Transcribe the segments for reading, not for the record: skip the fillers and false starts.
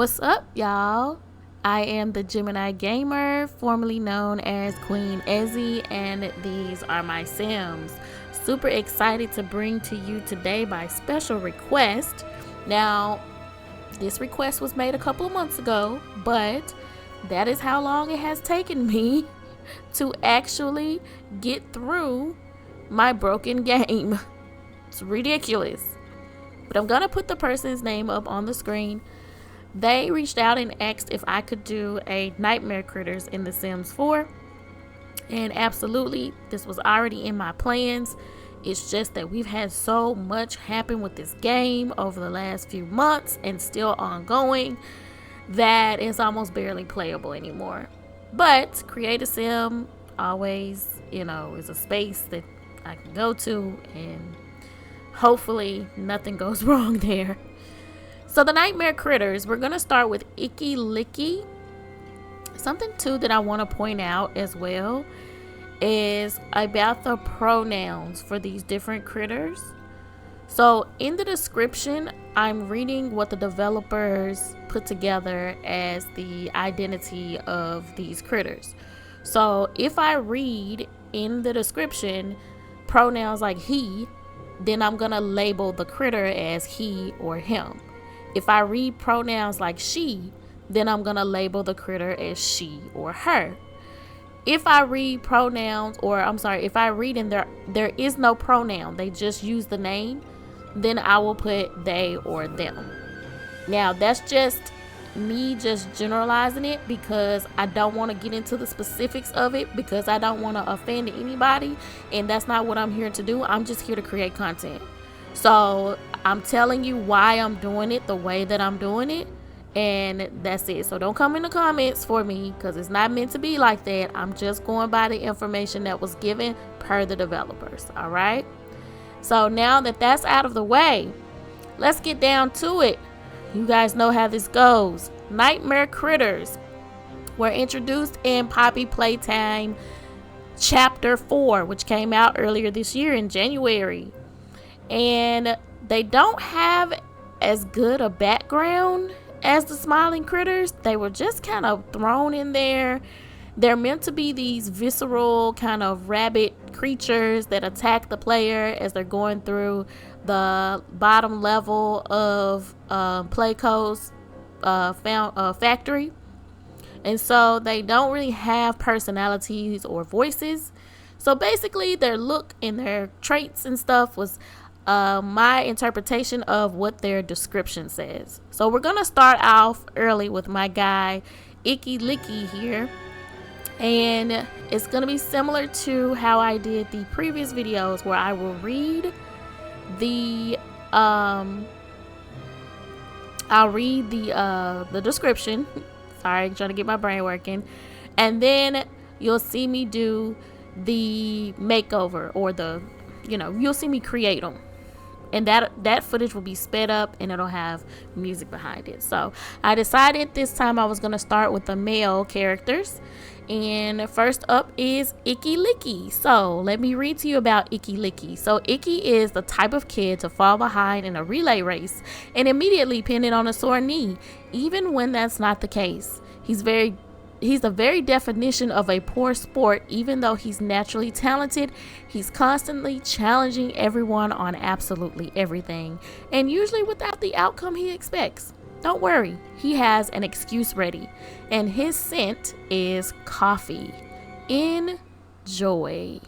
What's up, y'all? I am the Gemini Gamer, formerly known as Queen Ezzy, and these are my Sims. Super excited to bring to you today by special request. Now, this request was made a couple of months ago, but that is how long it has taken me to actually get through my broken game. It's ridiculous. But I'm gonna put the person's name up on the screen. They reached out and asked if I could do a Nightmare Critters in The Sims 4. And absolutely, this was already in my plans. It's just that we've had so much happen with this game over the last few months and still ongoing that it's almost barely playable anymore. But Create a Sim always, is a space that I can go to, and hopefully nothing goes wrong there. So the Nightmare Critters, we're going to start with Icky Licky. Something too that I want to point out as well is about the pronouns for these different critters. So in the description, I'm reading what the developers put together as the identity of these critters. So if I read in the description pronouns like he, then I'm going to label the critter as he or him. If I read pronouns like she, then I'm going to label the critter as she or her. If I read if I read and there is no pronoun, they just use the name, then I will put they or them. Now, that's just me just generalizing it because I don't want to get into the specifics of it because I don't want to offend anybody, and that's not what I'm here to do. I'm just here to create content. So I'm telling you why I'm doing it the way that I'm doing it, and that's it. So don't come in the comments for me because it's not meant to be like that. I'm just going by the information that was given per the developers. All right. So now that that's out of the way, let's get down to it. You guys know how this goes. Nightmare Critters were introduced in Poppy Playtime Chapter 4, which came out earlier this year in January. And they don't have as good a background as the Smiling Critters. They were just kind of thrown in there. They're meant to be these visceral kind of rabbit creatures that attack the player as they're going through the bottom level of Playco's factory. And so they don't really have personalities or voices. So basically their look and their traits and stuff was my interpretation of what their description says. So we're gonna start off early with my guy Icky Licky here, and it's gonna be similar to how I did the previous videos where I will read the the description. Sorry, I'm trying to get my brain working, and then you'll see me do the makeover or you'll see me create them. And that footage will be sped up and it'll have music behind it. So I decided this time I was going to start with the male characters. And first up is Icky Licky. So let me read to you about Icky Licky. So Icky is the type of kid to fall behind in a relay race and immediately pin it on a sore knee, even when that's not the case. He's the very definition of a poor sport. Even though he's naturally talented, he's constantly challenging everyone on absolutely everything, and usually without the outcome he expects. Don't worry, he has an excuse ready, and his scent is coffee. Enjoy.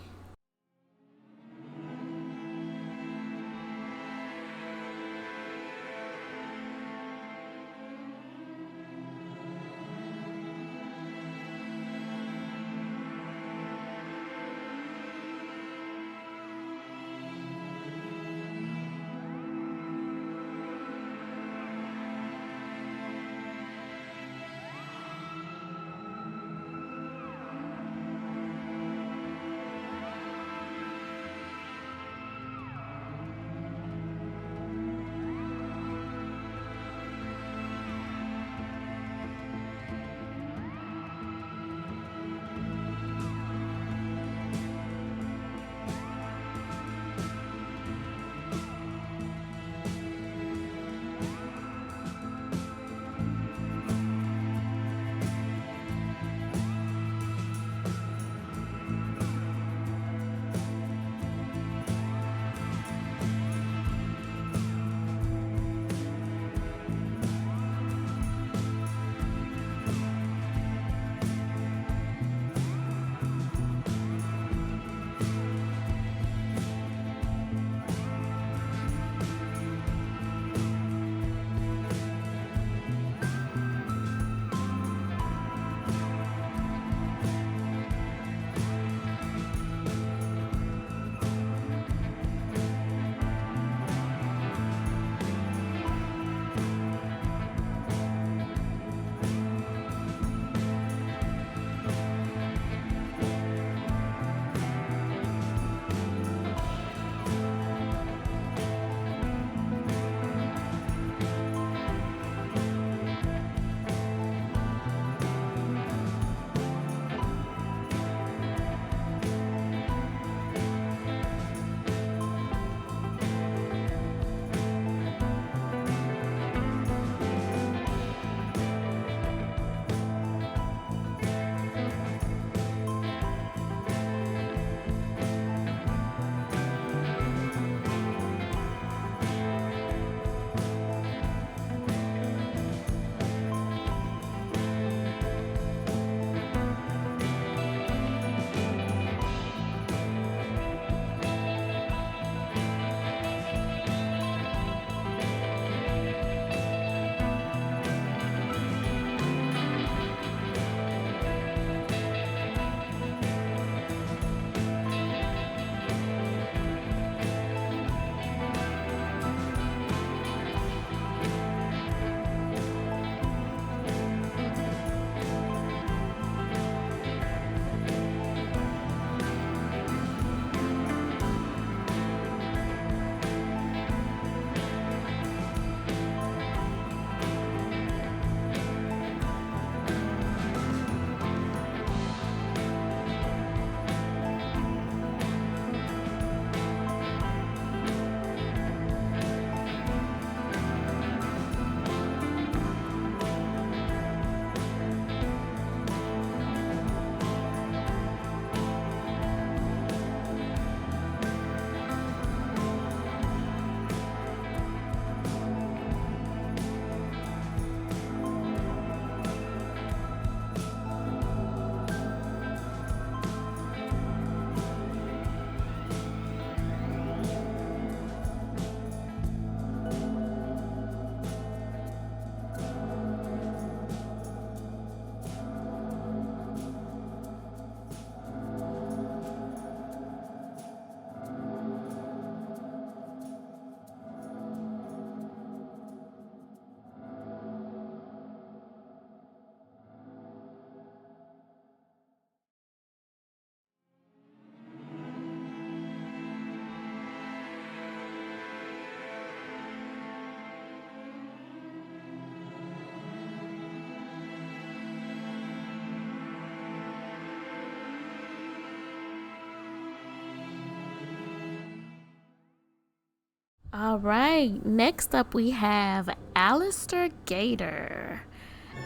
All right, next up we have Alistair Gator.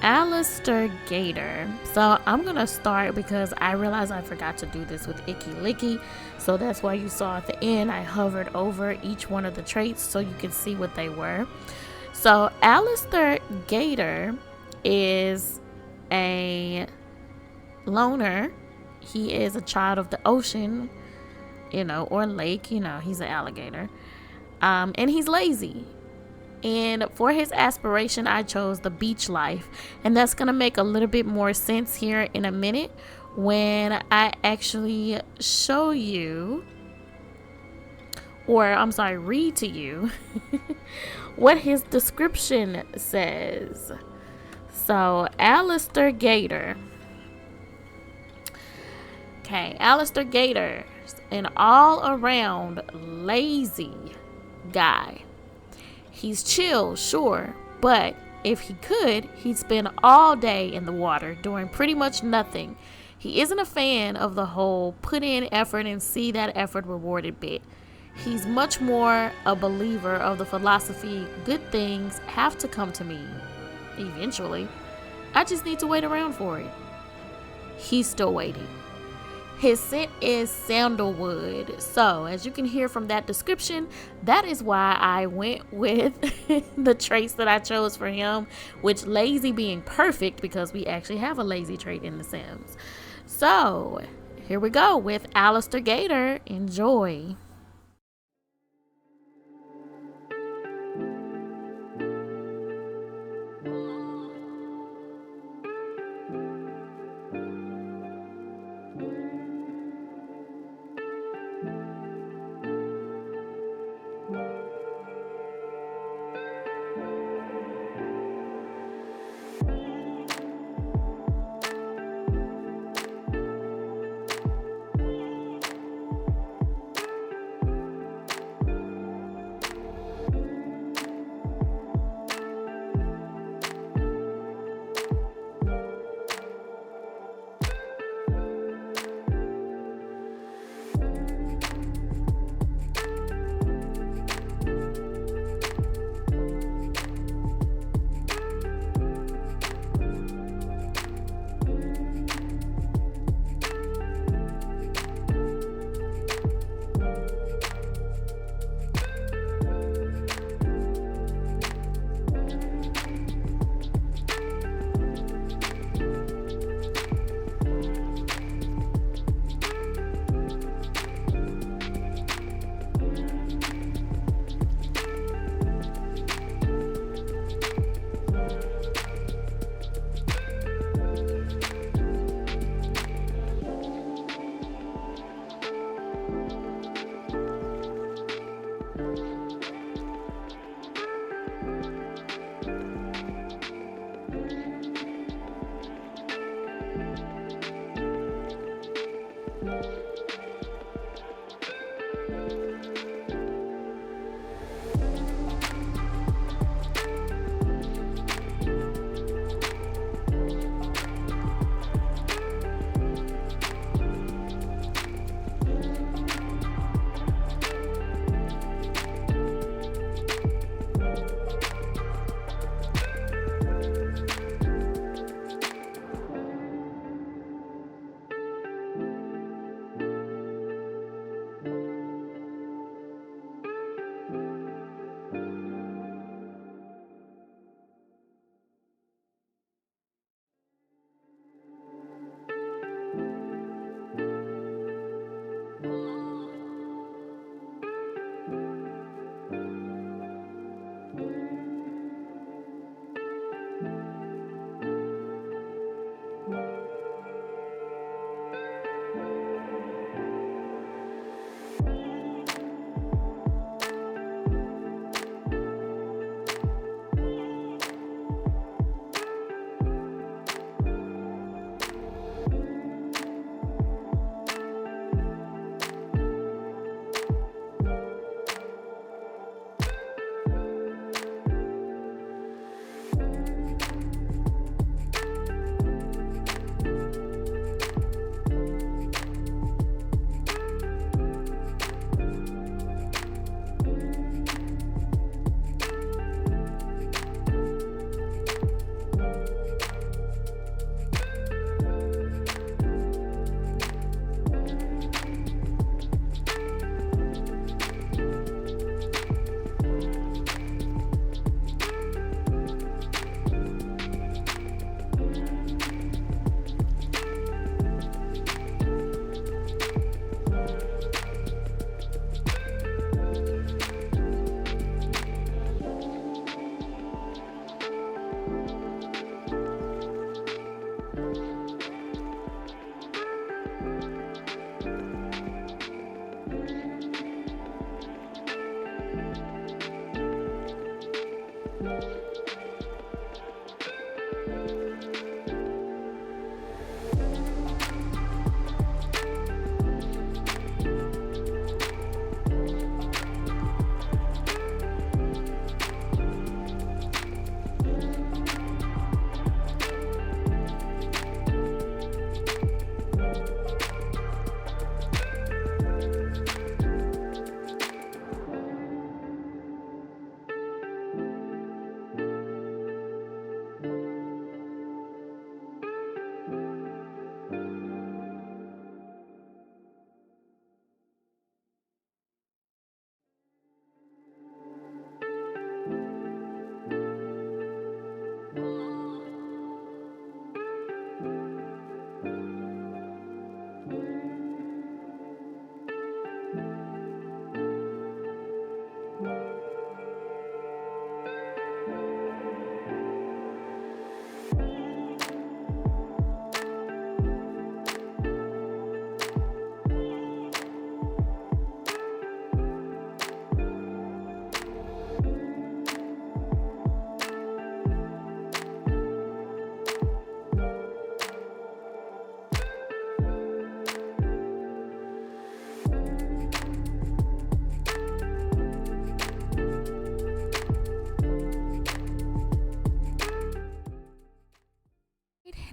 Alistair Gator. So I'm gonna start because I realized I forgot to do this with Icky Licky. So that's why you saw at the end I hovered over each one of the traits so you can see what they were. So Alistair Gator is a loner. He is a child of the ocean, or lake. He's an alligator. And he's lazy. And for his aspiration, I chose the beach life. And that's going to make a little bit more sense here in a minute when I actually show you, read to you what his description says. So, Alistair Gator. Okay, Alistair Gator, an all around lazy guy. He's chill, sure, but if he could, he'd spend all day in the water doing pretty much nothing. He isn't a fan of the whole put in effort and see that effort rewarded bit. He's much more a believer of the philosophy good things have to come to me eventually. I just need to wait around for it. He's still waiting. His scent is sandalwood. So, as you can hear from that description, that is why I went with the traits that I chose for him, which lazy being perfect because we actually have a lazy trait in The Sims. So, here we go with Alistair Gator. Enjoy.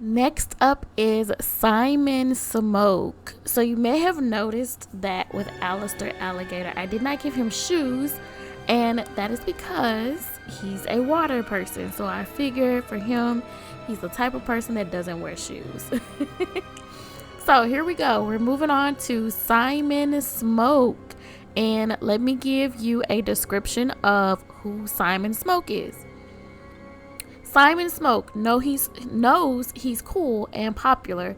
Next up is Simon Smoke. So you may have noticed that with Alistair Alligator, I did not give him shoes, and that is because he's a water person. So I figure for him, he's the type of person that doesn't wear shoes. So here we go. We're moving on to Simon Smoke. And let me give you a description of who Simon Smoke is. Simon Smoke knows he's cool and popular,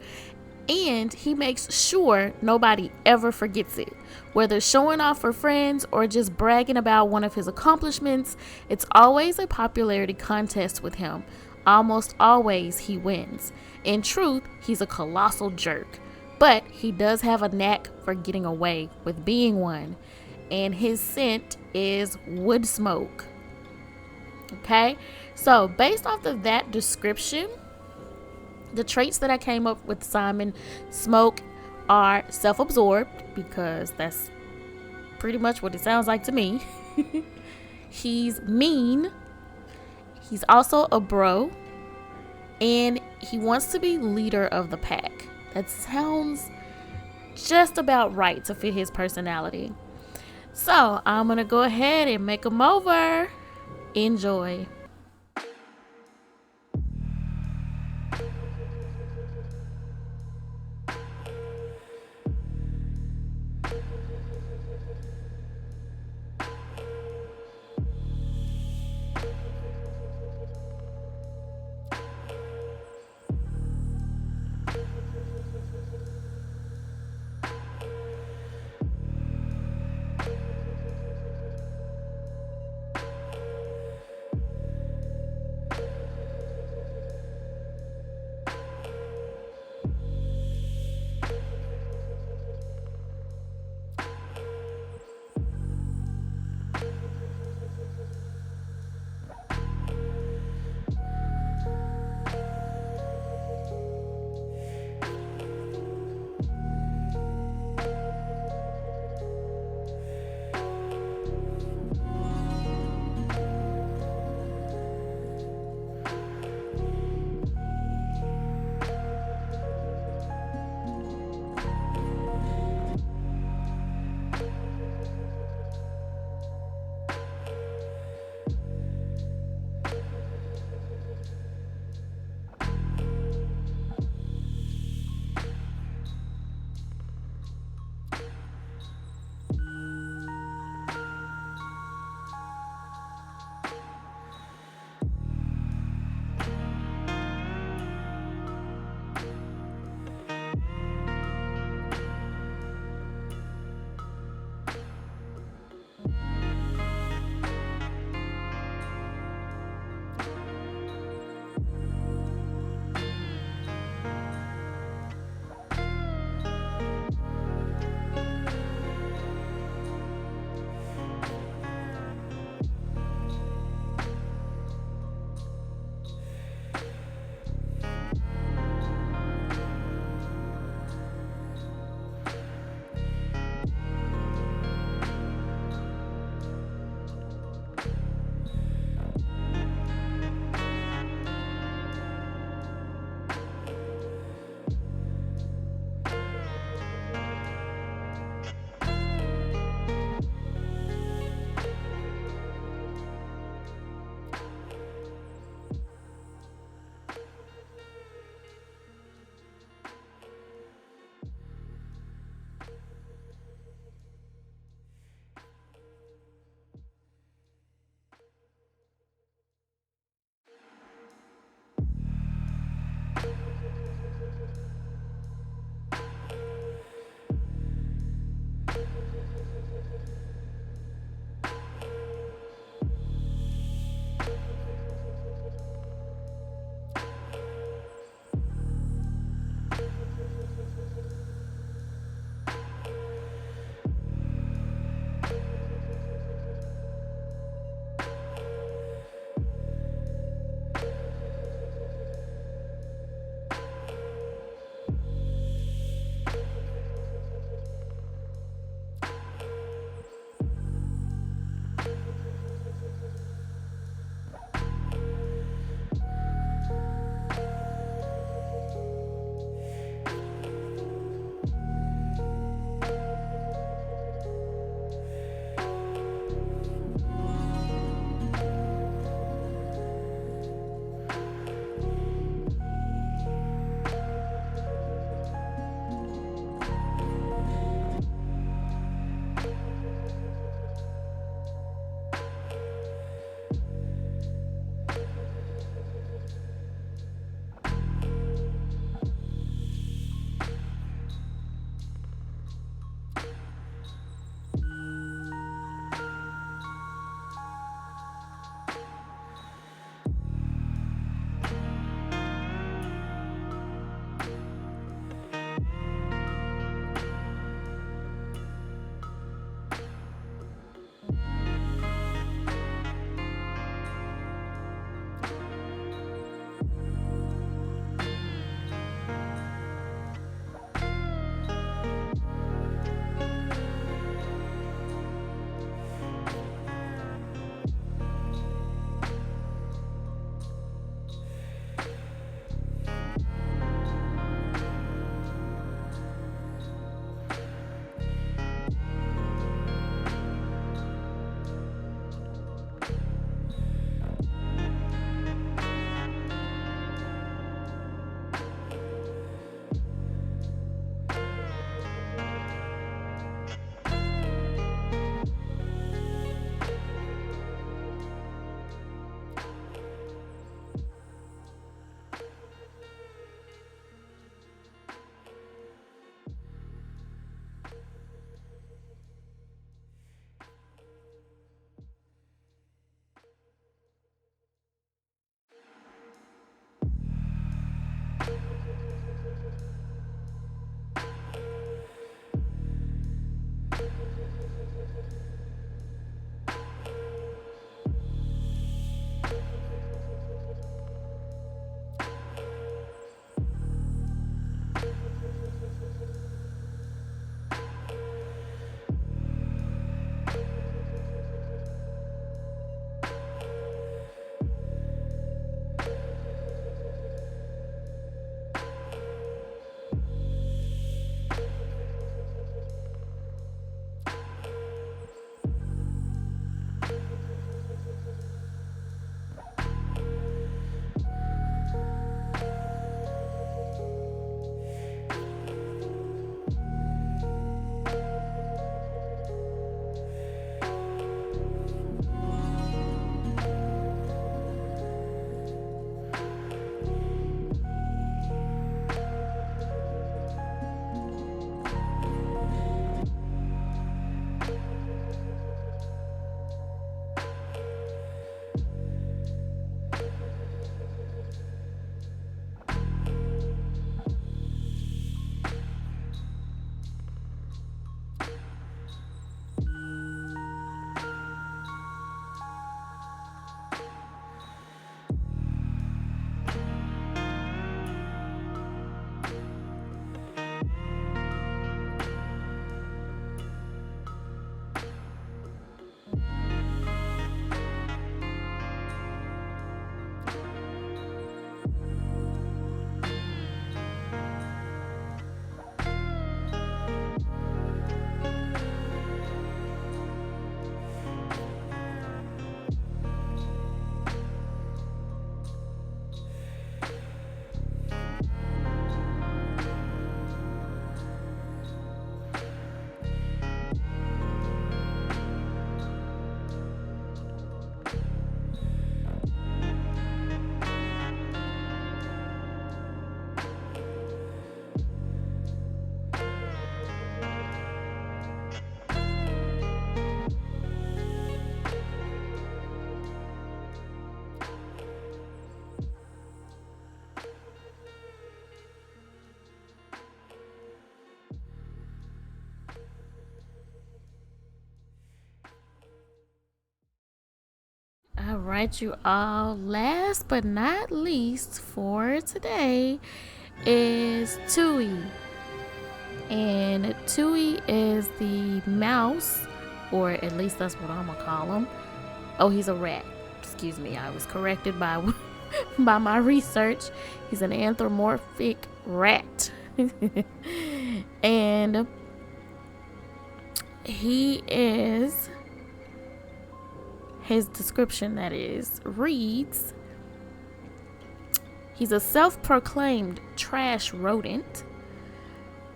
and he makes sure nobody ever forgets it. Whether showing off for friends or just bragging about one of his accomplishments, it's always a popularity contest with him. Almost always he wins. In truth, he's a colossal jerk, but he does have a knack for getting away with being one, and his scent is wood smoke. Okay, so based off of that description, the traits that I came up with Simon Smoke are self-absorbed, because that's pretty much what it sounds like to me. He's mean. He's also a bro, and he wants to be leader of the pack. That sounds just about right to fit his personality. So I'm gonna go ahead and make him over. Enjoy. right, you all. Last but not least for today is Tui. And Tui is the mouse, or at least that's what I'm gonna call him. Oh, he's a rat. Excuse me, I was corrected by by my research. He's an anthropomorphic rat. And he is, his description that is, reads, he's a self-proclaimed trash rodent.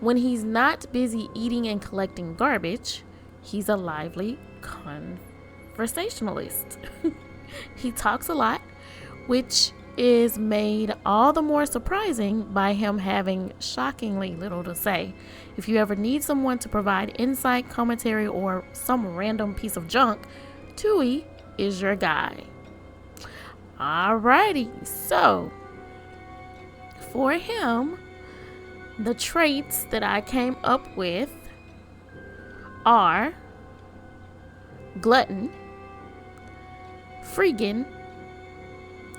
When he's not busy eating and collecting garbage, he's a lively conversationalist. He talks a lot, which is made all the more surprising by him having shockingly little to say. If you ever need someone to provide insight, commentary, or some random piece of junk, Tui is your guy. Alrighty, so for him, the traits that I came up with are glutton, freegan,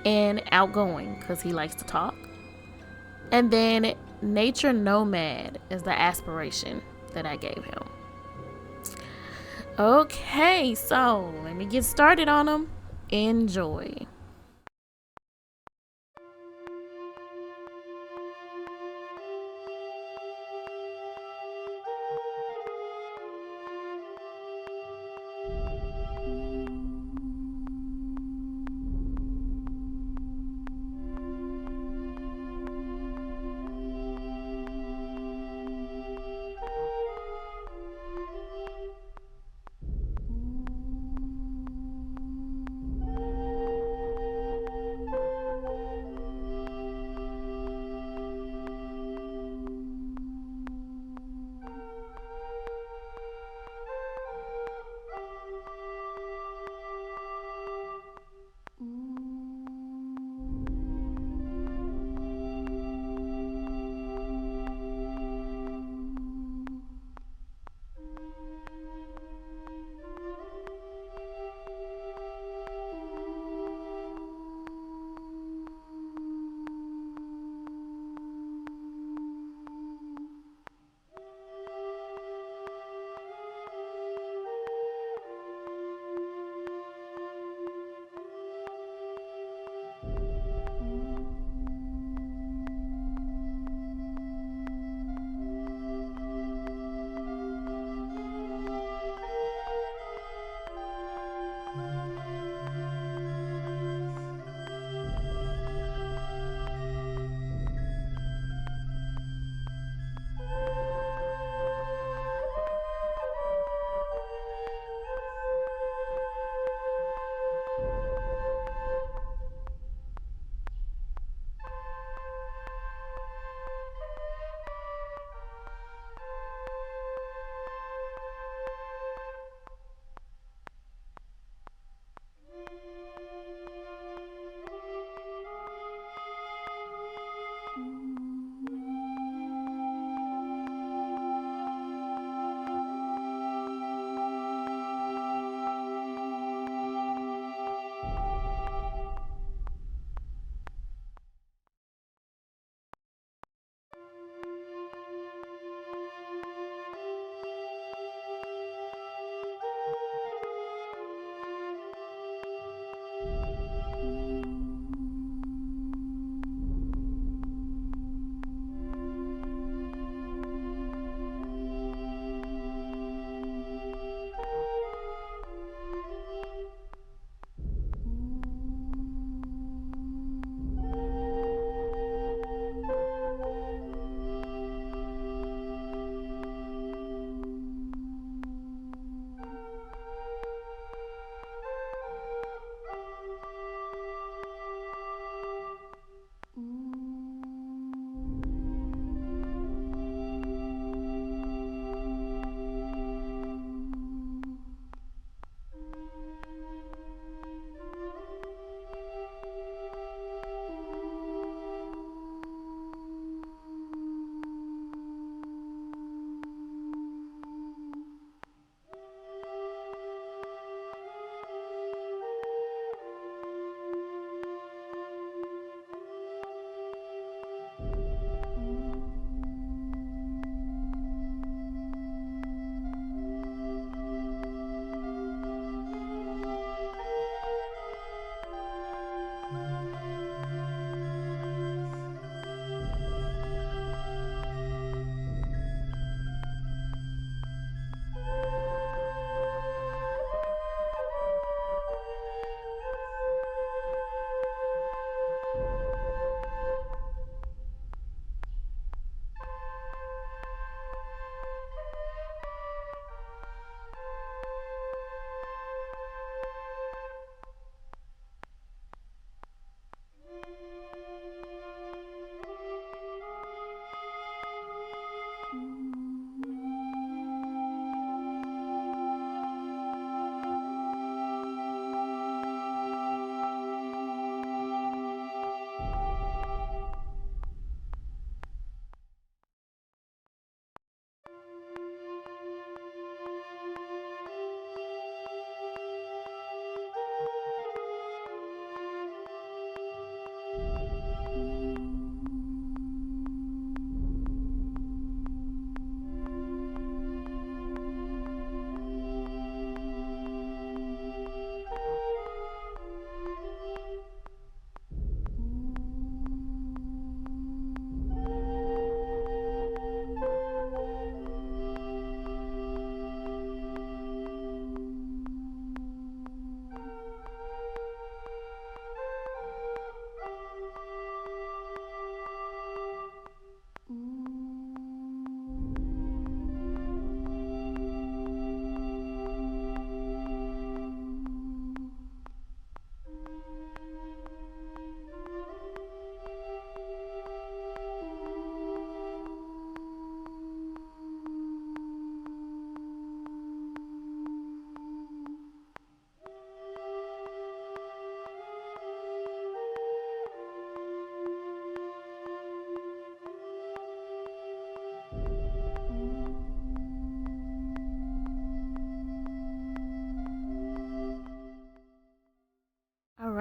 and outgoing because he likes to talk. And then nature nomad is the aspiration that I gave him. Okay, so let me get started on him. Enjoy.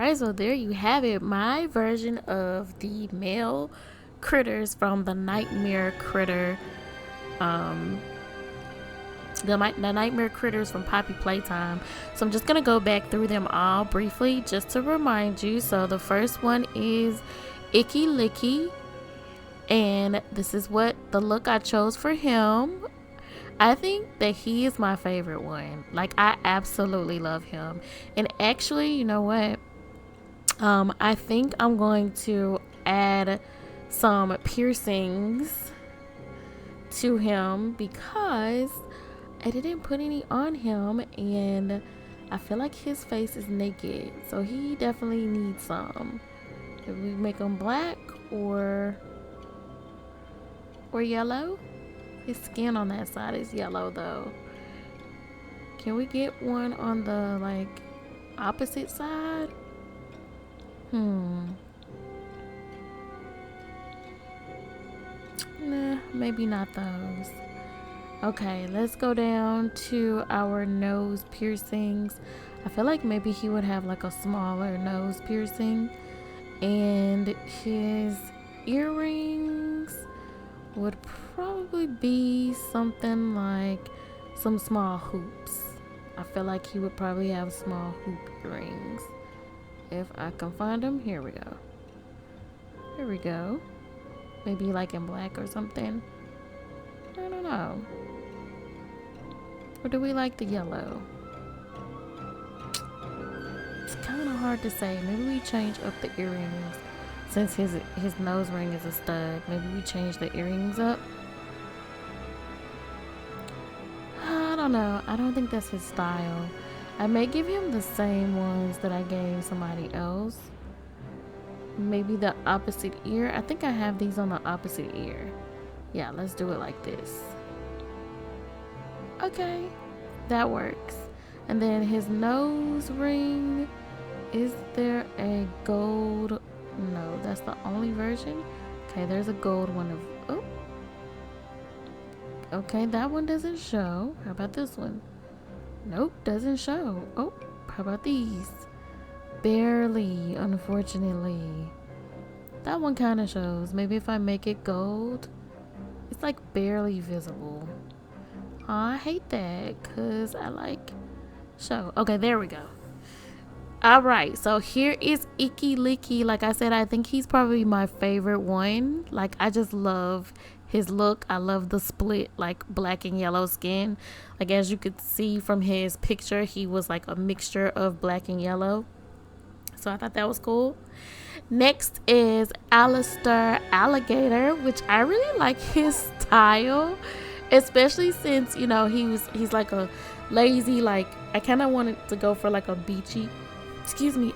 right, so there you have it, my version of the male critters from the Nightmare Critter, the Nightmare Critters from Poppy Playtime. So I'm just gonna go back through them all briefly just to remind you. So the first one is Icky Licky, and this is what the look I chose for him. I think that he is my favorite one. Like, I absolutely love him. And actually, you know what? I think I'm going to add some piercings to him because I didn't put any on him, and I feel like his face is naked, so he definitely needs some. If we make him black or yellow. His skin on that side is yellow though. Can we get one on the like opposite side? Nah, maybe not those. Okay, let's go down to our nose piercings. I feel like maybe he would have like a smaller nose piercing, and his earrings would probably be something like some small hoops. I feel like he would probably have small hoop earrings. If I can find them, here we go. Here we go. Maybe like in black or something. I don't know. Or do we like the yellow? It's kind of hard to say. Maybe we change up the earrings. Since his nose ring is a stud, maybe we change the earrings up. I don't know. I don't think that's his style. I may give him the same ones that I gave somebody else. Maybe the opposite ear. I think I have these on the opposite ear. Yeah, let's do it like this. Okay, that works. And then his nose ring. Is there a gold? No, that's the only version. Okay, there's a gold one of. Oh. Okay, that one doesn't show. How about this one? Nope, doesn't show. Oh, how about these? Barely, unfortunately. That one kind of shows. Maybe if I make it gold, it's like barely visible. I hate that because I like show. Okay, there we go. All right, so here is Icky Licky. Like I said, I think he's probably my favorite one. Like, I just love his look. I love the split like black and yellow skin. Like, as you could see from his picture, he was like a mixture of black and yellow. So I thought that was cool. Next is Alistair Alligator, which I really like his style, especially since, you know, he's like a lazy, like, I kind of wanted to go for like a beachy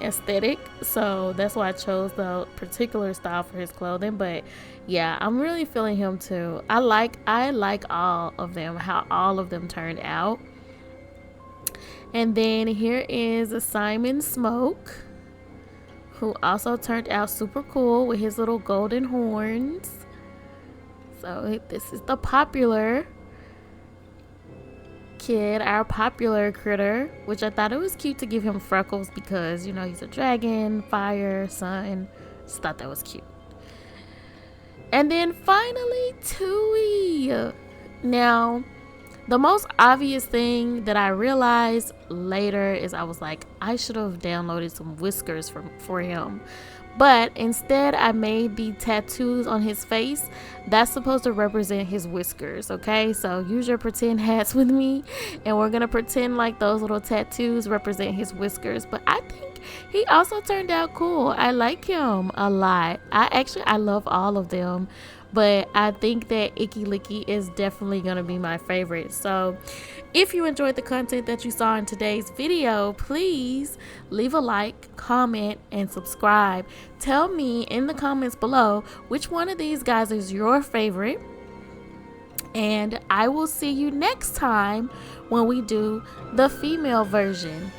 aesthetic, so that's why I chose the particular style for his clothing. But yeah, I'm really feeling him too. I like all of them, how all of them turned out. And then here is Simon Smoke, who also turned out super cool with his little golden horns. So this is the popular kid, our popular critter, which I thought it was cute to give him freckles because, you know, he's a dragon, fire, sun. Just thought that was cute. And then finally, Tui. Now, the most obvious thing that I realized later is I was like, I should have downloaded some whiskers for him. But instead, I made the tattoos on his face. That's supposed to represent his whiskers, okay? So use your pretend hats with me, and we're going to pretend like those little tattoos represent his whiskers. But I think he also turned out cool. I like him a lot. I love all of them. But I think that Icky Licky is definitely going to be my favorite. So if you enjoyed the content that you saw in today's video, please leave a like, comment, and subscribe. Tell me in the comments below which one of these guys is your favorite. And I will see you next time when we do the female version.